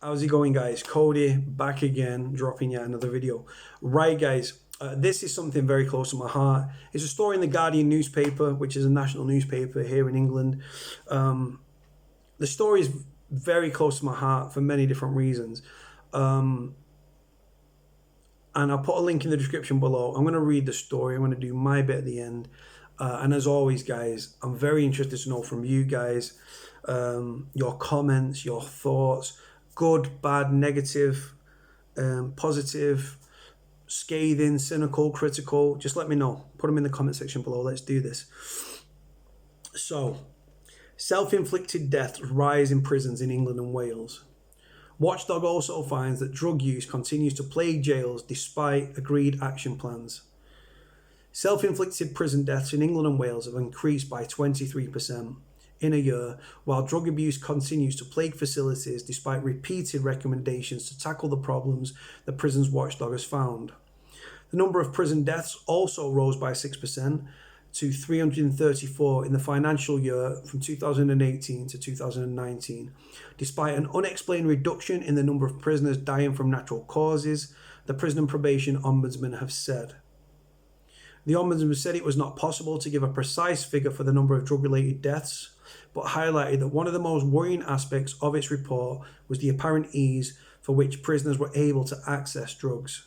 How's it going, guys? Cody back again, dropping yet another video. Right, guys, this is something very close to my heart. It's a story in the Guardian newspaper, which is a national newspaper here in England. The story is very close to my heart for many different reasons. And I'll put a link in the description below. I'm going to read the story. I'm going to do my bit at the end. And as always, guys, I'm very interested to know from you guys, your comments, your thoughts, good, bad, negative, positive, scathing, cynical, critical. Just let me know. Put them in the comment section below. Let's do this. So, self-inflicted deaths rise in prisons in England and Wales. Watchdog also finds that drug use continues to plague jails despite agreed action plans. Self-inflicted prison deaths in England and Wales have increased by 23% in a year, while drug abuse continues to plague facilities despite repeated recommendations to tackle the problems the prison's watchdog has found. The number of prison deaths also rose by 6% to 334 in the financial year from 2018 to 2019, despite an unexplained reduction in the number of prisoners dying from natural causes, the Prison and Probation Ombudsman have said. The Ombudsman said it was not possible to give a precise figure for the number of drug-related deaths, but highlighted that one of the most worrying aspects of its report was the apparent ease for which prisoners were able to access drugs.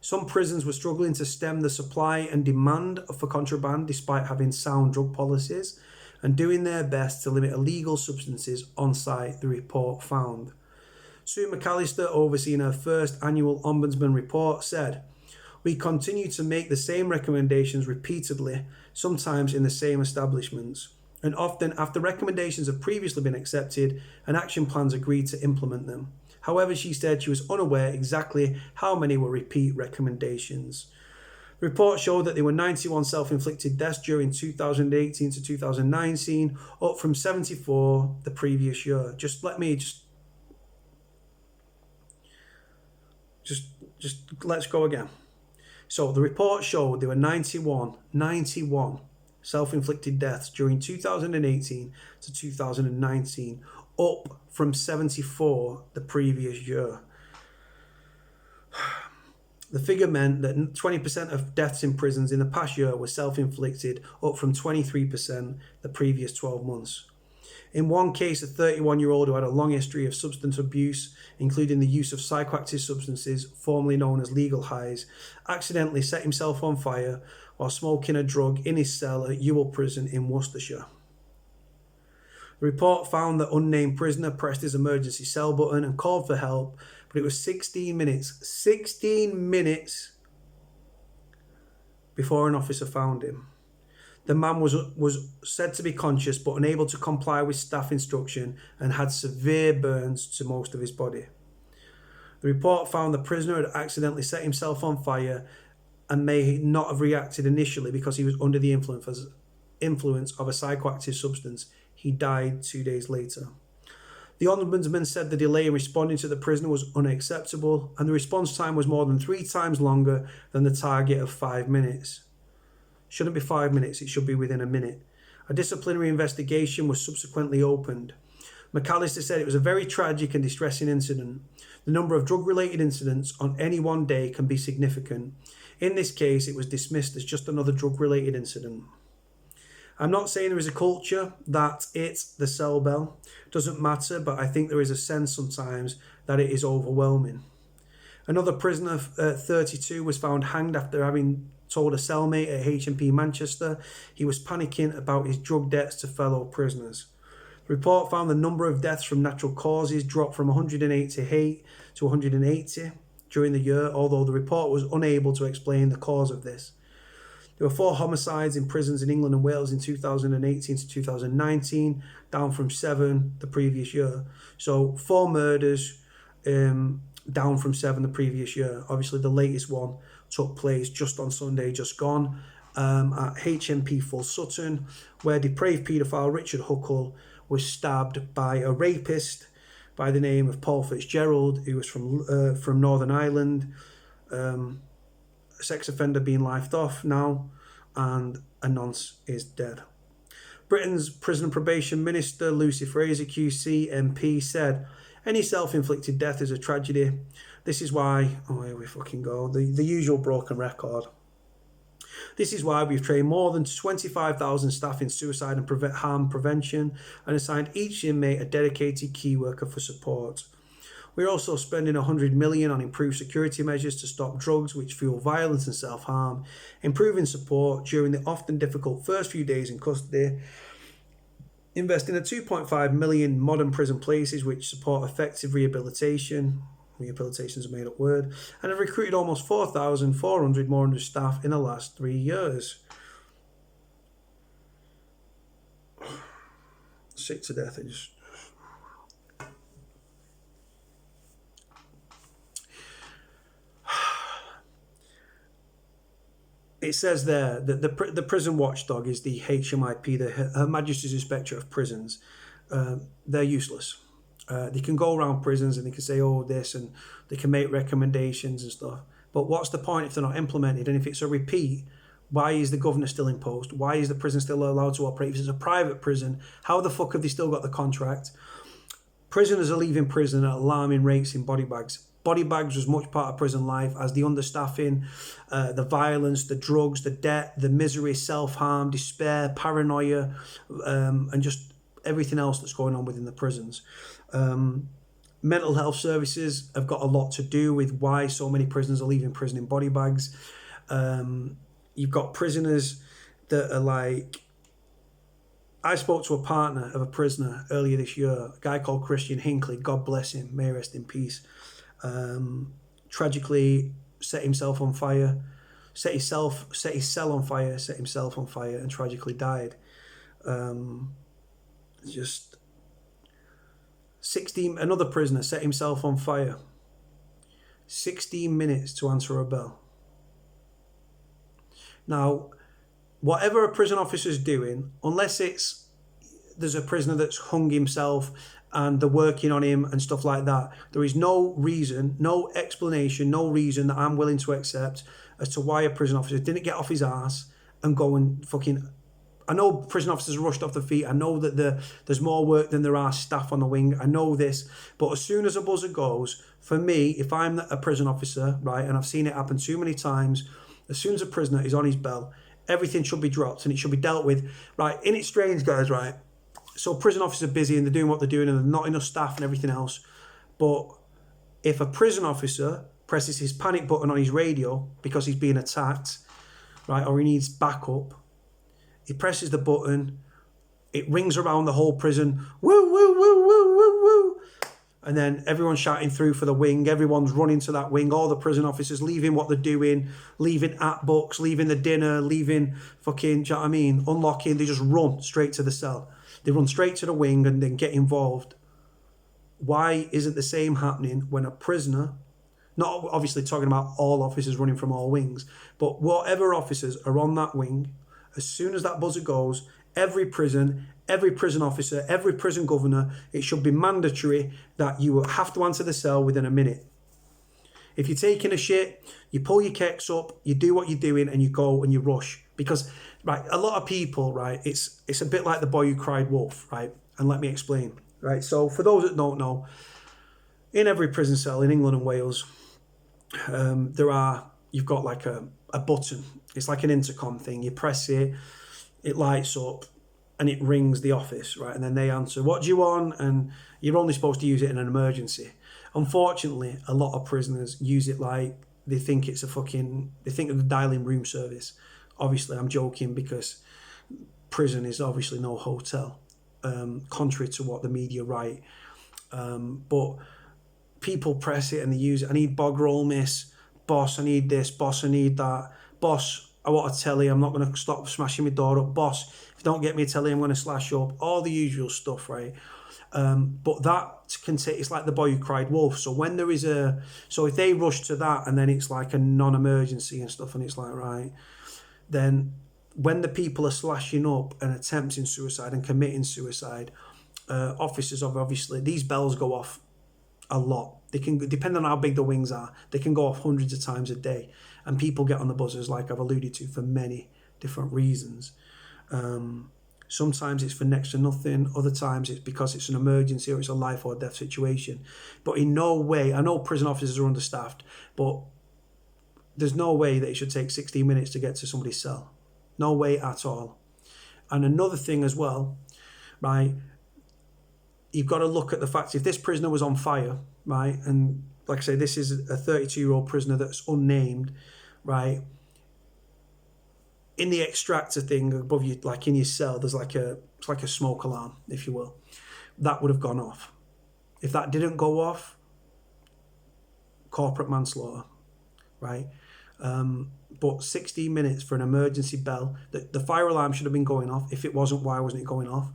Some prisons were struggling to stem the supply and demand for contraband despite having sound drug policies and doing their best to limit illegal substances on site, the report found. Sue McAllister, overseeing her first annual Ombudsman report, said, "We continue to make the same recommendations repeatedly, sometimes in the same establishments, and often after recommendations have previously been accepted and action plans agreed to implement them." However, she said she was unaware exactly how many were repeat recommendations. The report showed that there were 91 self-inflicted deaths during 2018 to 2019, up from 74 the previous year. Let's go again. So the report showed there were 91 self-inflicted deaths during 2018 to 2019, up from 74 the previous year. The figure meant that 20% of deaths in prisons in the past year were self-inflicted, up from 23% the previous 12 months. In one case, a 31-year-old who had a long history of substance abuse, including the use of psychoactive substances, formerly known as legal highs, accidentally set himself on fire while smoking a drug in his cell at Ewell Prison in Worcestershire. The report found that unnamed prisoner pressed his emergency cell button and called for help, but it was 16 minutes before an officer found him. The man was said to be conscious but unable to comply with staff instruction and had severe burns to most of his body. The report found the prisoner had accidentally set himself on fire and may not have reacted initially because he was under the influence of a psychoactive substance. He died 2 days later. The Ombudsman said the delay in responding to the prisoner was unacceptable, and the response time was more than 3 times longer than the target of 5 minutes. Shouldn't be 5 minutes, it should be within a minute. A disciplinary investigation was subsequently opened. McAllister said it was a very tragic and distressing incident. The number of drug-related incidents on any one day can be significant. In this case, it was dismissed as just another drug-related incident. I'm not saying there is a culture that it's the cell bell. Doesn't matter, but I think there is a sense sometimes that it is overwhelming. Another prisoner, 32, was found hanged after having told a cellmate at HMP Manchester he was panicking about his drug debts to fellow prisoners. The report found the number of deaths from natural causes dropped from 188 to 180 during the year, although the report was unable to explain the cause of this. There were 4 homicides in prisons in England and Wales in 2018 to 2019, down from 7 the previous year. So 4 murders, down from 7 the previous year. Obviously, the latest one took place just on Sunday, just gone, at HMP Full Sutton, where depraved paedophile Richard Huckle was stabbed by a rapist by the name of Paul Fitzgerald, who was from Northern Ireland. Sex offender being lifed off now, and a nonce is dead. Britain's Prison and Probation Minister Lucy Fraser QC MP said, Any self-inflicted death is a tragedy. This is why, oh, here we fucking go, the usual broken record. This is why we've trained more than 25,000 staff in suicide and harm prevention and assigned each inmate a dedicated key worker for support. We're also spending 100 million on improved security measures to stop drugs which fuel violence and self-harm, improving support during the often difficult first few days in custody, investing in 2.5 million modern prison places which support effective rehabilitation. Rehabilitation is a made-up word, and have recruited almost 4,400 more under staff in the last 3 years. Sick to death. It says there that the prison watchdog is the HMIP, the Her Majesty's Inspector of Prisons. They're useless. They can go around prisons and they can say, oh, this, and they can make recommendations and stuff. But what's the point if they're not implemented? And if it's a repeat, why is the governor still in post? Why is the prison still allowed to operate? If it's a private prison, how the fuck have they still got the contract? Prisoners are leaving prison at alarming rates in body bags. Body bags was much part of prison life, as the understaffing, the violence, the drugs, the debt, the misery, self-harm, despair, paranoia, and just everything else that's going on within the prisons. Mental health services have got a lot to do with why so many prisoners are leaving prison in body bags. You've got prisoners that are like... I spoke to a partner of a prisoner earlier this year, a guy called Christian Hinckley, God bless him, may he rest in peace. Tragically set himself on fire, set his cell on fire, set himself on fire, and tragically died. Just 16, another prisoner set himself on fire. 16 minutes to answer a bell. Now, whatever a prison officer's doing, unless there's a prisoner that's hung himself and they're working on him and stuff like that, there is no reason, no explanation, no reason that I'm willing to accept as to why a prison officer didn't get off his ass and go and fucking... I know prison officers are rushed off their feet. I know that there's more work than there are staff on the wing. I know this. But as soon as a buzzer goes, for me, if I'm a prison officer, right, and I've seen it happen too many times, as soon as a prisoner is on his bell, everything should be dropped and it should be dealt with. Right, in it's strange, guys, right? So prison officers are busy and they're doing what they're doing and there's not enough staff and everything else. But if a prison officer presses his panic button on his radio because he's being attacked, right, or he needs backup, he presses the button, it rings around the whole prison, woo, woo, woo, woo, woo, woo. And then everyone's shouting through for the wing, everyone's running to that wing, all the prison officers leaving what they're doing, leaving at books, leaving the dinner, leaving fucking, do you know what I mean, unlocking, they just run straight to the cell. They run straight to the wing and then get involved. Why isn't the same happening when a prisoner, not obviously talking about all officers running from all wings, but whatever officers are on that wing, as soon as that buzzer goes, every prison officer, every prison governor, it should be mandatory that you have to answer the cell within a minute. If you're taking a shit, you pull your kicks up, you do what you're doing, and you go and you rush. Because, right, a lot of people, right, it's a bit like the boy who cried wolf, right? And let me explain, right? So for those that don't know, in every prison cell in England and Wales, you've got like a button. It's like an intercom thing. You press it, it lights up, and it rings the office, right? And then they answer, what do you want? And you're only supposed to use it in an emergency. Unfortunately, a lot of prisoners use it like they think it's they think they're dialing room service. Obviously, I'm joking because prison is obviously no hotel, contrary to what the media write. But people press it and they use it. I need bog roll, miss. Boss, I need this. Boss, I need that. Boss, I want a telly. I'm not going to stop smashing my door up. Boss, if you don't get me a telly, I'm going to slash you up. All the usual stuff, right? But that can say it's like the boy who cried wolf. So when there is so if they rush to that and then it's like a non-emergency and stuff and it's like, right, then when the people are slashing up and attempting suicide and committing suicide, officers obviously, these bells go off a lot. They can, depending on how big the wings are, they can go off hundreds of times a day. And people get on the buzzers, like I've alluded to, for many different reasons. Sometimes it's for next to nothing. Other times it's because it's an emergency or it's a life or death situation. But in no way, I know prison officers are understaffed, but there's no way that it should take 16 minutes to get to somebody's cell. No way at all. And another thing as well, right, you've got to look at the fact if this prisoner was on fire, right, and like I say, this is a 32-year-old prisoner that's unnamed, right, in the extractor thing above you, like in your cell, there's it's like a smoke alarm, if you will. That would have gone off. If that didn't go off, corporate manslaughter, right? But 16 minutes for an emergency bell. The fire alarm should have been going off. If it wasn't, why wasn't it going off?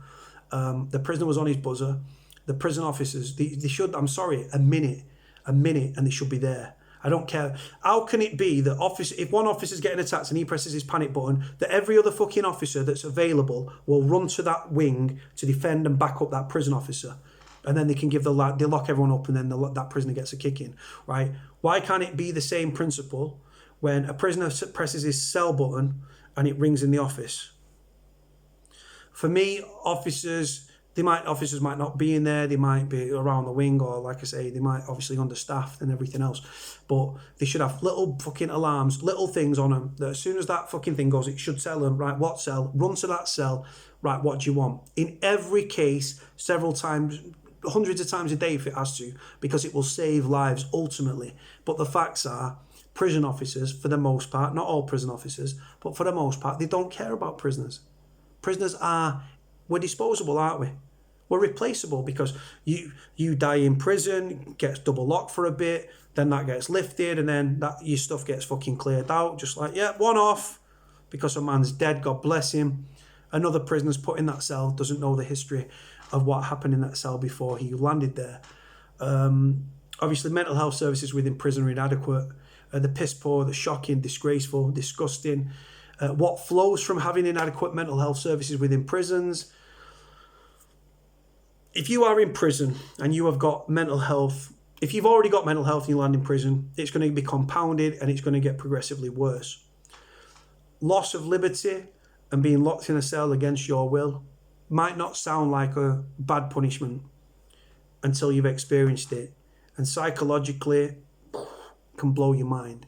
The prisoner was on his buzzer. The prison officers, they should, I'm sorry, a minute, and they should be there. I don't care. How can it be that if one officer's getting attacked and he presses his panic button, that every other fucking officer that's available will run to that wing to defend and back up that prison officer? And then they can they lock everyone up, and then that prisoner gets a kick in, right? Why can't it be the same principle when a prisoner presses his cell button and it rings in the office? For me, officers might not be in there, they might be around the wing, or like I say, they might obviously understaffed and everything else, but they should have little fucking alarms, little things on them, that as soon as that fucking thing goes, it should tell them, right, what cell, run to that cell, right, what do you want? In every case, several times, hundreds of times a day if it has to, because it will save lives ultimately. But the facts are, prison officers, for the most part, not all prison officers, but for the most part, they don't care about prisoners. We're disposable, aren't we? We're replaceable, because you die in prison, gets double locked for a bit, then that gets lifted, and then your stuff gets fucking cleared out, just like, yeah, one off, because a man's dead, God bless him. Another prisoner's put in that cell, doesn't know the history of what happened in that cell before he landed there. Obviously, mental health services within prison are inadequate. The piss poor, the shocking, disgraceful, disgusting. What flows from having inadequate mental health services within prisons. If you are in prison and you have got mental health, if you've already got mental health and you land in prison, it's going to be compounded and it's going to get progressively worse. Loss of liberty and being locked in a cell against your will might not sound like a bad punishment until you've experienced it. And psychologically, can blow your mind,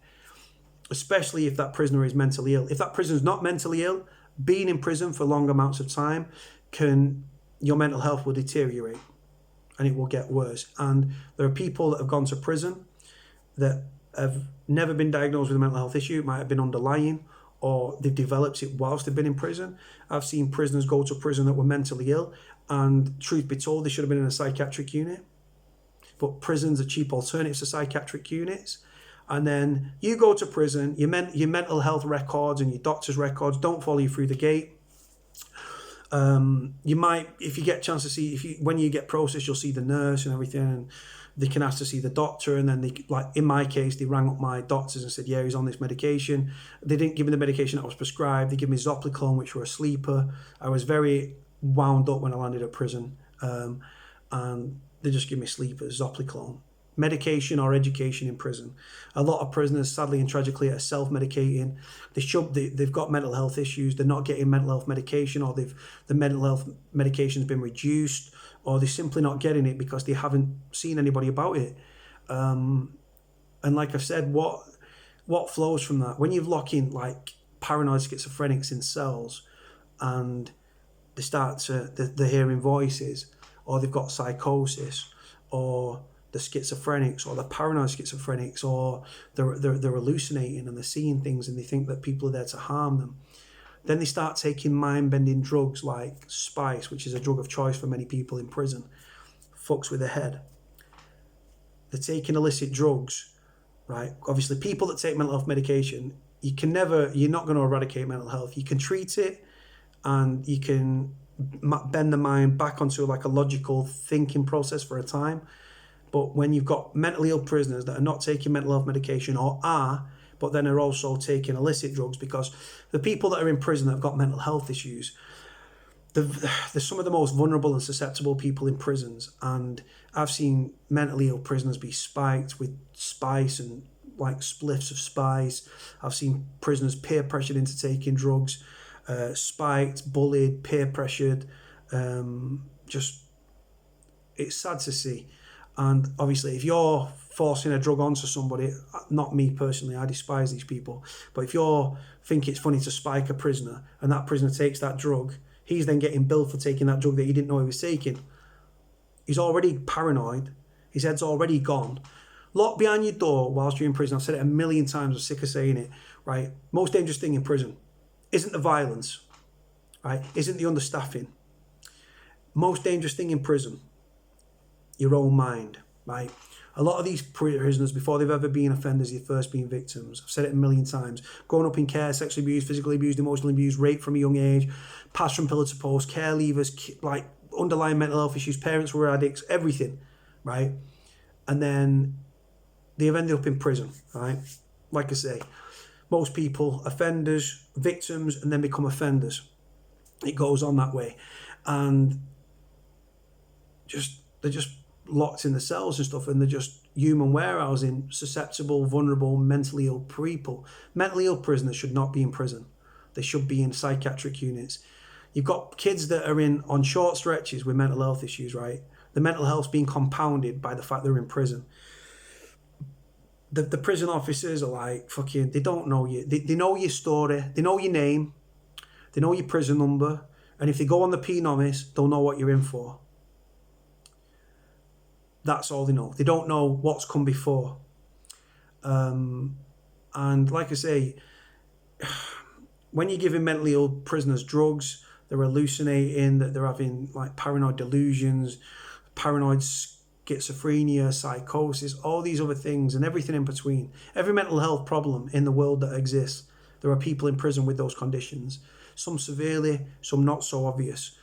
especially if that prisoner is mentally ill. If that prisoner is not mentally ill, being in prison for long amounts of time your mental health will deteriorate and it will get worse. And there are people that have gone to prison that have never been diagnosed with a mental health issue. It might have been underlying, or they've developed it whilst they've been in prison. I've seen prisoners go to prison that were mentally ill, and truth be told, they should have been in a psychiatric unit. But prisons are cheap alternatives to psychiatric units. And then you go to prison, your mental health records and your doctor's records don't follow you through the gate. You might, if you get a chance to see, when you get processed, you'll see the nurse and everything, and they can ask to see the doctor. And then in my case, they rang up my doctors and said, yeah, he's on this medication. They didn't give me the medication that was prescribed. They gave me Zopiclone, which were a sleeper. I was very wound up when I landed at prison. And they just give me sleepers, Zopiclone. Medication or education in prison. A lot of prisoners, sadly and tragically, are self-medicating. They've got mental health issues. They're not getting mental health medication, or the mental health medication's been reduced, or they're simply not getting it because they haven't seen anybody about it. And like I've said, what flows from that? When you lock in like paranoid schizophrenics in cells, and they start they're hearing voices, or they've got psychosis, or the schizophrenics, or the paranoid schizophrenics, or they're hallucinating and they're seeing things and they think that people are there to harm them. Then they start taking mind-bending drugs like spice, which is a drug of choice for many people in prison. Fucks with the head. They're taking illicit drugs, right? Obviously, people that take mental health medication, you're not going to eradicate mental health. You can treat it, and you can bend the mind back onto like a logical thinking process for a time. But when you've got mentally ill prisoners that are not taking mental health medication, or are, but then are also taking illicit drugs, because the people that are in prison that have got mental health issues, they're some of the most vulnerable and susceptible people in prisons. And I've seen mentally ill prisoners be spiked with spice and like spliffs of spice. I've seen prisoners peer pressured into taking drugs. spiked, bullied, peer pressured. Just, it's sad to see. And obviously, if you're forcing a drug onto somebody, not me personally, I despise these people, but if you think it's funny to spike a prisoner and that prisoner takes that drug, he's then getting billed for taking that drug that he didn't know he was taking. He's already paranoid. His head's already gone. Lock behind your door whilst you're in prison. I've said it a million times. I'm sick of saying it, right? Most dangerous thing in prison isn't the violence, right? Isn't the understaffing. Most dangerous thing in prison, your own mind, right? A lot of these prisoners, before they've ever been offenders, they've first been victims. I've said it a million times. Growing up in care, sexually abused, physically abused, emotionally abused, raped from a young age, passed from pillar to post, care leavers, like underlying mental health issues, parents were addicts, everything, right? And then they've ended up in prison, right? Like I say, most people, offenders, victims, and then become offenders. It goes on that way. And they're just locked in the cells and stuff, and they're just human warehousing susceptible, vulnerable, mentally ill people. Mentally ill prisoners should not be in prison. They should be in psychiatric units. You've got kids that are on short stretches with mental health issues, right? The mental health's being compounded by the fact they're in prison. The prison officers are like, fucking, they don't know you. They know your story. They know your name. They know your prison number. And if they go on the P-nomis, they'll know what you're in for. That's all they know. They don't know what's come before. And like I say, when you're giving mentally ill prisoners drugs, they're hallucinating, that they're having like paranoid delusions, paranoid schizophrenia, psychosis, all these other things and everything in between. Every mental health problem in the world that exists, there are people in prison with those conditions. Some severely, some not so obvious.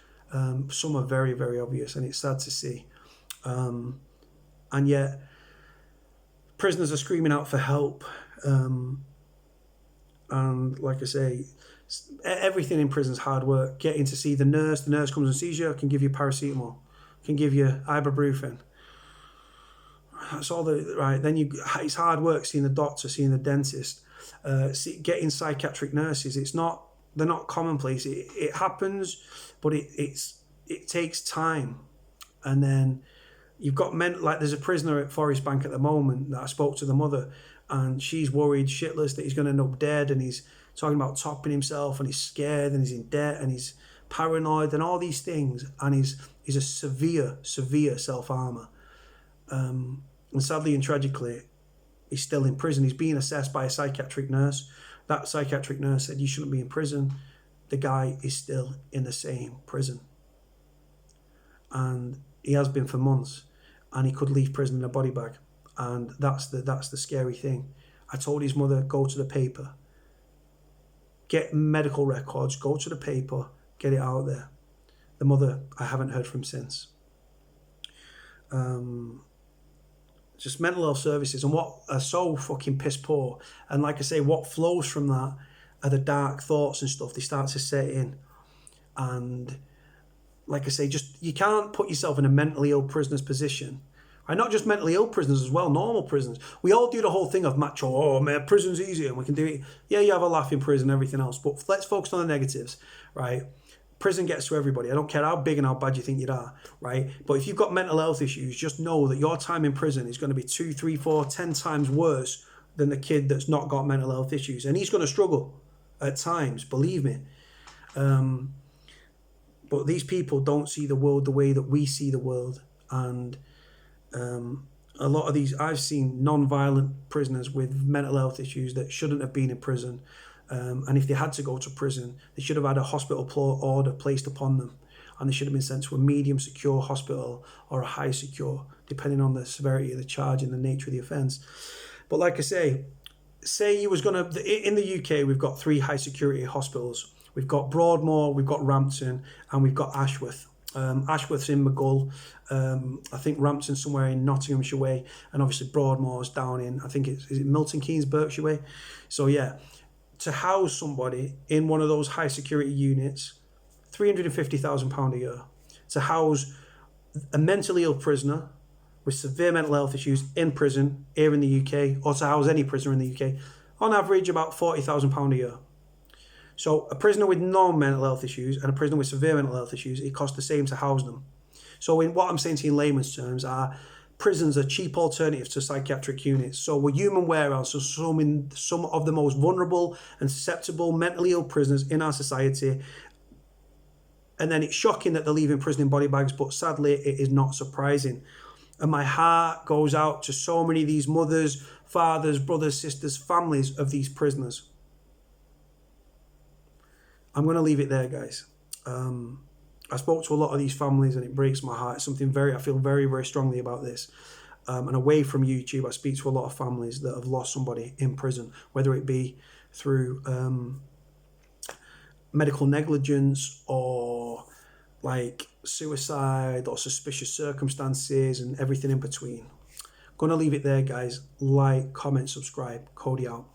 Some are very, very obvious, and it's sad to see. And yet, prisoners are screaming out for help. And like I say, everything in prison is hard work. Getting to see the nurse comes and sees you, can give you paracetamol, can give you ibuprofen. That's all right. Then it's hard work seeing the doctor, seeing the dentist, getting psychiatric nurses. They're not commonplace. It happens, but it takes time. And then you've got men, like there's a prisoner at Forest Bank at the moment that I spoke to the mother, and she's worried shitless that he's going to end up dead, and he's talking about topping himself, and he's scared, and he's in debt, and he's paranoid, and all these things, and he's a severe self-harmer. And sadly and tragically, he's still in prison. He's being assessed by a psychiatric nurse. That psychiatric nurse said, you shouldn't be in prison. The guy is still in the same prison. And he has been for months, and he could leave prison in a body bag. And that's the scary thing. I told his mother, go to the paper, get medical records, go to the paper, get it out there. The mother, I haven't heard from since. Just mental health services, and what are so fucking piss poor. And like I say, what flows from that are the dark thoughts and stuff. They start to set in. And like I say, just you can't put yourself in a mentally ill prisoner's position. Right? Not just mentally ill prisoners as well, normal prisoners. We all do the whole thing of macho, oh man, prison's easy and we can do it. Yeah, you have a laugh in prison, everything else. But let's focus on the negatives, right? Prison gets to everybody. I don't care how big and how bad you think you are, right? But if you've got mental health issues, just know that your time in prison is going to be 2, 3, 4, 10 times worse than the kid that's not got mental health issues. And he's going to struggle at times, believe me. But these people don't see the world the way that we see the world. And a lot of these, I've seen non-violent prisoners with mental health issues that shouldn't have been in prison. And if they had to go to prison, they should have had a hospital order placed upon them. And they should have been sent to a medium secure hospital or a high secure, depending on the severity of the charge and the nature of the offence. But like I say you was going to, in the UK, we've got 3 high security hospitals. We've got Broadmoor, we've got Rampton, and we've got Ashworth. Ashworth's in Maghull. I think Rampton's somewhere in Nottinghamshire way, and obviously Broadmoor's down in, I think is it Milton Keynes, Berkshire way. So yeah, to house somebody in one of those high security units, £350,000 a year. To house a mentally ill prisoner with severe mental health issues in prison here in the UK, or to house any prisoner in the UK, on average about £40,000 a year. So a prisoner with no mental health issues and a prisoner with severe mental health issues, it costs the same to house them. So in what I'm saying to you in layman's terms are, prisons are cheap alternatives to psychiatric units. So we're human warehouses, so some of the most vulnerable and susceptible mentally ill prisoners in our society. And then it's shocking that they're leaving prison in body bags, but sadly it is not surprising. And my heart goes out to so many of these mothers, fathers, brothers, sisters, families of these prisoners. I'm going to leave it there, guys. I spoke to a lot of these families and it breaks my heart. It's something I feel very, very strongly about this. And away from YouTube, I speak to a lot of families that have lost somebody in prison, whether it be through medical negligence or like suicide or suspicious circumstances and everything in between. Gonna leave it there, guys. Like, comment, subscribe. Cody out.